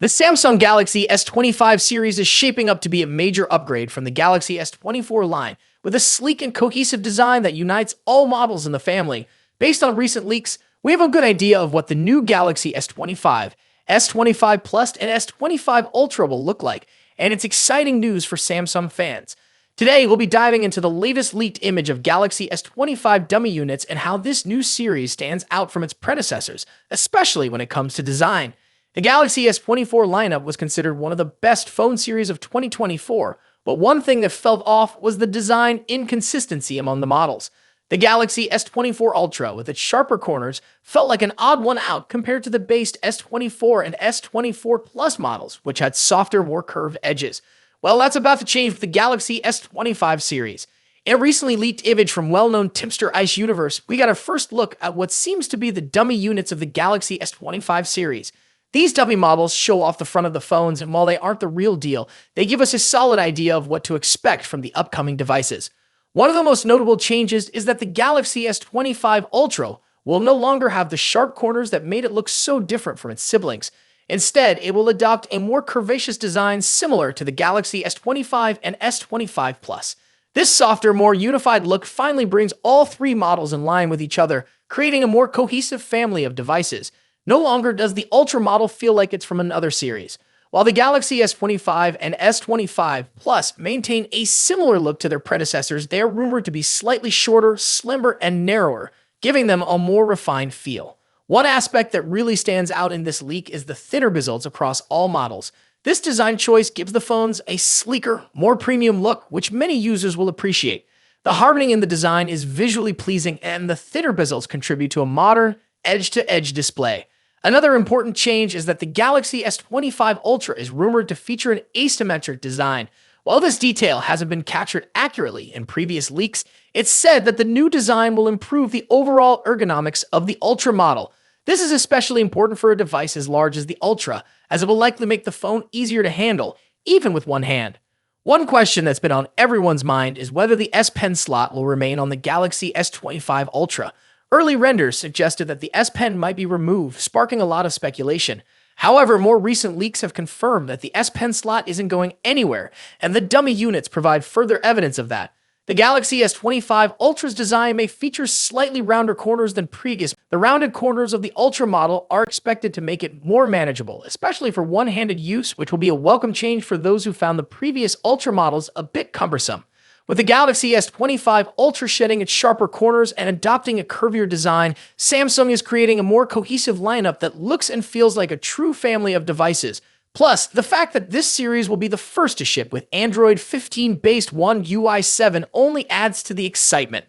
The Samsung Galaxy S25 series is shaping up to be a major upgrade from the Galaxy S24 line, with a sleek and cohesive design that unites all models in the family. Based on recent leaks, we have a good idea of what the new Galaxy S25, S25 Plus, and S25 Ultra will look like, and it's exciting news for Samsung fans. Today, we'll be diving into the latest leaked image of Galaxy S25 dummy units and how this new series stands out from its predecessors, especially when it comes to design. The Galaxy S24 lineup was considered one of the best phone series of 2024, but one thing that felt off was the design inconsistency among the models. The Galaxy S24 Ultra, with its sharper corners, felt like an odd one out compared to the based S24 and S24 Plus models, which had softer, more curved edges. Well, that's about to change with the Galaxy S25 series. In a recently leaked image from well-known tipster Ice Universe, we got a first look at what seems to be the dummy units of the Galaxy S25 series. These dummy models show off the front of the phones, and while they aren't the real deal, they give us a solid idea of what to expect from the upcoming devices. One of the most notable changes is that the Galaxy S25 Ultra will no longer have the sharp corners that made it look so different from its siblings. Instead, it will adopt a more curvaceous design similar to the Galaxy S25 and S25 Plus. This softer, more unified look finally brings all three models in line with each other, creating a more cohesive family of devices. No longer does the Ultra model feel like it's from another series. While the Galaxy S25 and S25 Plus maintain a similar look to their predecessors, they are rumored to be slightly shorter, slimmer, and narrower, giving them a more refined feel. One aspect that really stands out in this leak is the thinner bezels across all models. This design choice gives the phones a sleeker, more premium look, which many users will appreciate. The hardening in the design is visually pleasing, and the thinner bezels contribute to a modern, edge-to-edge display. Another important change is that the Galaxy S25 Ultra is rumored to feature an asymmetric design. While this detail hasn't been captured accurately in previous leaks, it's said that the new design will improve the overall ergonomics of the Ultra model. This is especially important for a device as large as the Ultra, as it will likely make the phone easier to handle, even with one hand. One question that's been on everyone's mind is whether the S Pen slot will remain on the Galaxy S25 Ultra. Early renders suggested that the S Pen might be removed, sparking a lot of speculation. However, more recent leaks have confirmed that the S Pen slot isn't going anywhere, and the dummy units provide further evidence of that. The Galaxy S25 Ultra's design may feature slightly rounder corners than previous. The rounded corners of the Ultra model are expected to make it more manageable, especially for one-handed use, which will be a welcome change for those who found the previous Ultra models a bit cumbersome. With the Galaxy S25 Ultra shedding its sharper corners and adopting a curvier design, Samsung is creating a more cohesive lineup that looks and feels like a true family of devices. Plus, the fact that this series will be the first to ship with Android 15-based One UI 7 only adds to the excitement.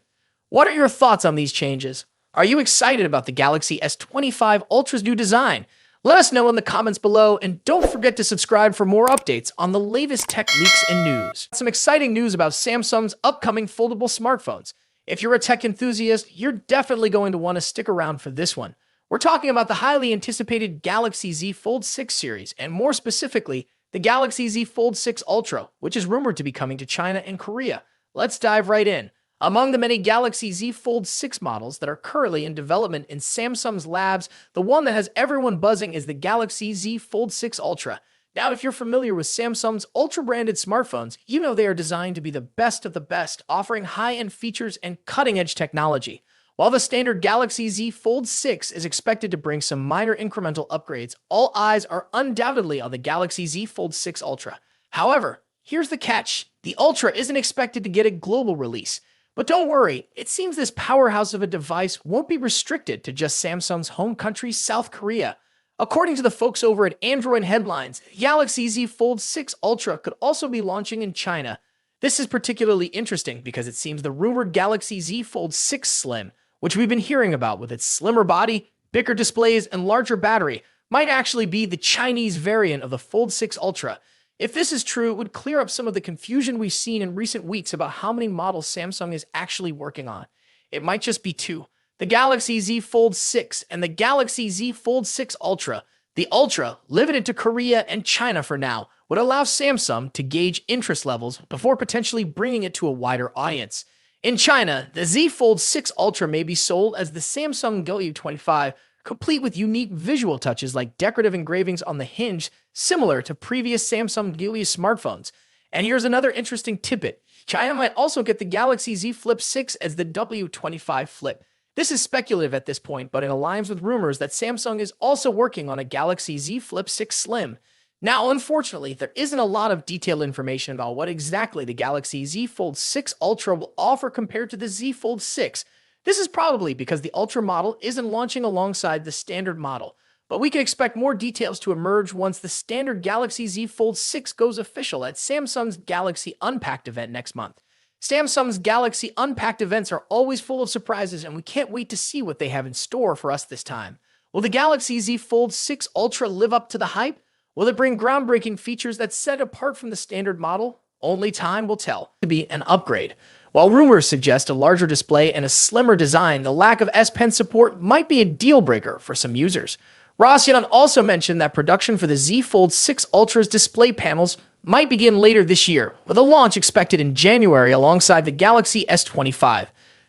What are your thoughts on these changes? Are you excited about the Galaxy S25 Ultra's new design? Let us know in the comments below, and don't forget to subscribe for more updates on the latest tech leaks and news. Some exciting news about Samsung's upcoming foldable smartphones. If you're a tech enthusiast, you're definitely going to want to stick around for this one. We're talking about the highly anticipated Galaxy Z Fold 6 series, and more specifically, the Galaxy Z Fold 6 Ultra, which is rumored to be coming to China and Korea. Let's dive right in. Among the many Galaxy Z Fold 6 models that are currently in development in Samsung's labs, the one that has everyone buzzing is the Galaxy Z Fold 6 Ultra. Now, if you're familiar with Samsung's Ultra-branded smartphones, you know they are designed to be the best of the best, offering high-end features and cutting-edge technology. While the standard Galaxy Z Fold 6 is expected to bring some minor incremental upgrades, all eyes are undoubtedly on the Galaxy Z Fold 6 Ultra. However, here's the catch. The Ultra isn't expected to get a global release. But don't worry, it seems this powerhouse of a device won't be restricted to just Samsung's home country, South Korea. According to the folks over at Android Headlines, Galaxy Z Fold 6 Ultra could also be launching in China. This is particularly interesting because it seems the rumored Galaxy Z Fold 6 Slim, which we've been hearing about with its slimmer body, bigger displays, and larger battery, might actually be the Chinese variant of the Fold 6 Ultra. If this is true, it would clear up some of the confusion we've seen in recent weeks about how many models Samsung is actually working on. It might just be two: the Galaxy Z Fold 6 and the Galaxy Z Fold 6 Ultra. The Ultra, limited to Korea and China for now, would allow Samsung to gauge interest levels before potentially bringing it to a wider audience. In China, the Z Fold 6 Ultra may be sold as the Samsung Galaxy S25, complete with unique visual touches like decorative engravings on the hinge similar to previous Samsung Galaxy smartphones. And here's another interesting tidbit. China might also get the Galaxy Z Flip 6 as the W25 Flip. This is speculative at this point, but it aligns with rumors that Samsung is also working on a Galaxy Z Flip 6 Slim. Now, unfortunately, there isn't a lot of detailed information about what exactly the Galaxy Z Fold 6 Ultra will offer compared to the Z Fold 6. This is probably because the Ultra model isn't launching alongside the standard model, but we can expect more details to emerge once the standard Galaxy Z Fold 6 goes official at Samsung's Galaxy Unpacked event next month. Samsung's Galaxy Unpacked events are always full of surprises, and we can't wait to see what they have in store for us this time. Will the Galaxy Z Fold 6 Ultra live up to the hype? Will it bring groundbreaking features that set it apart from the standard model? Only time will tell. To be an upgrade. While rumors suggest a larger display and a slimmer design, the lack of S Pen support might be a deal breaker for some users. Rossian also mentioned that production for the Z Fold 6 Ultra's display panels might begin later this year, with a launch expected in January alongside the Galaxy S25.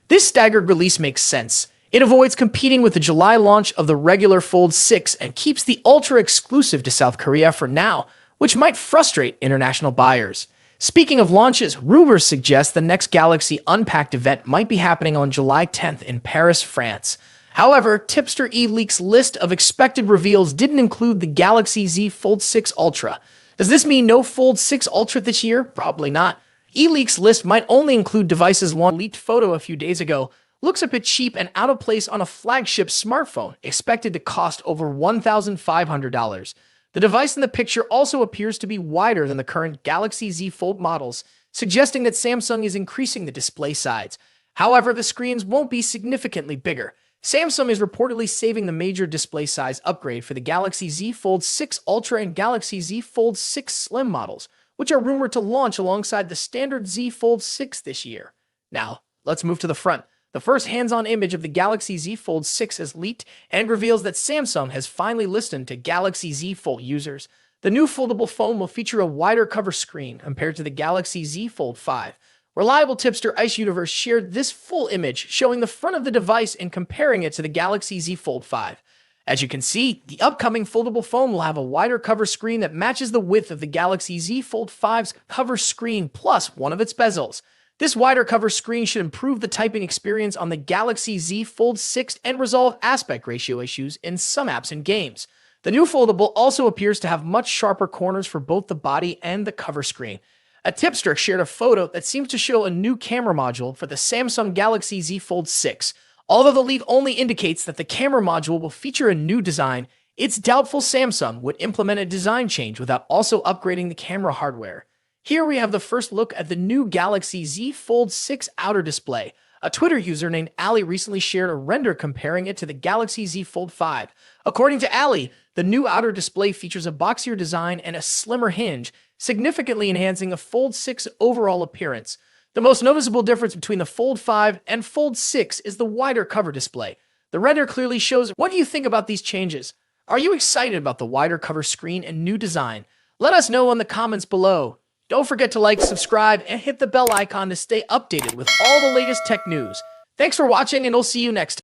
This staggered release makes sense. It avoids competing with the July launch of the regular Fold 6 and keeps the Ultra exclusive to South Korea for now, which might frustrate international buyers. Speaking of launches, rumors suggest the next Galaxy Unpacked event might be happening on July 10th in Paris, France. However, Tipster eLeaks list of expected reveals didn't include the Galaxy Z Fold 6 Ultra. Does this mean no Fold 6 Ultra this year? Probably not. eLeaks list might only include devices launched. Leaked photo a few days ago looks a bit cheap and out of place on a flagship smartphone, expected to cost over $1,500. The device in the picture also appears to be wider than the current Galaxy Z Fold models, suggesting that Samsung is increasing the display size. However, the screens won't be significantly bigger. Samsung is reportedly saving the major display size upgrade for the Galaxy Z Fold 6 Ultra and Galaxy Z Fold 6 Slim models, which are rumored to launch alongside the standard Z Fold 6 this year. Now, let's move to the front. The first hands-on image of the Galaxy Z Fold 6 has leaked and reveals that Samsung has finally listened to Galaxy Z Fold users. The new foldable phone will feature a wider cover screen compared to the Galaxy Z Fold 5. Reliable tipster Ice Universe shared this full image showing the front of the device and comparing it to the Galaxy Z Fold 5. As you can see, the upcoming foldable phone will have a wider cover screen that matches the width of the Galaxy Z Fold 5's cover screen plus one of its bezels. This wider cover screen should improve the typing experience on the Galaxy Z Fold 6 and resolve aspect ratio issues in some apps and games. The new foldable also appears to have much sharper corners for both the body and the cover screen. A tipster shared a photo that seems to show a new camera module for the Samsung Galaxy Z Fold 6. Although the leak only indicates that the camera module will feature a new design, it's doubtful Samsung would implement a design change without also upgrading the camera hardware. Here we have the first look at the new Galaxy Z Fold 6 outer display. A Twitter user named Ali recently shared a render comparing it to the Galaxy Z Fold 5. According to Ali, the new outer display features a boxier design and a slimmer hinge, significantly enhancing a Fold 6 overall appearance. The most noticeable difference between the Fold 5 and Fold 6 is the wider cover display. The render clearly shows. What do you think about these changes? Are you excited about the wider cover screen and new design? Let us know in the comments below. Don't forget to like, subscribe, and hit the bell icon to stay updated with all the latest tech news. Thanks for watching, and I'll see you next time.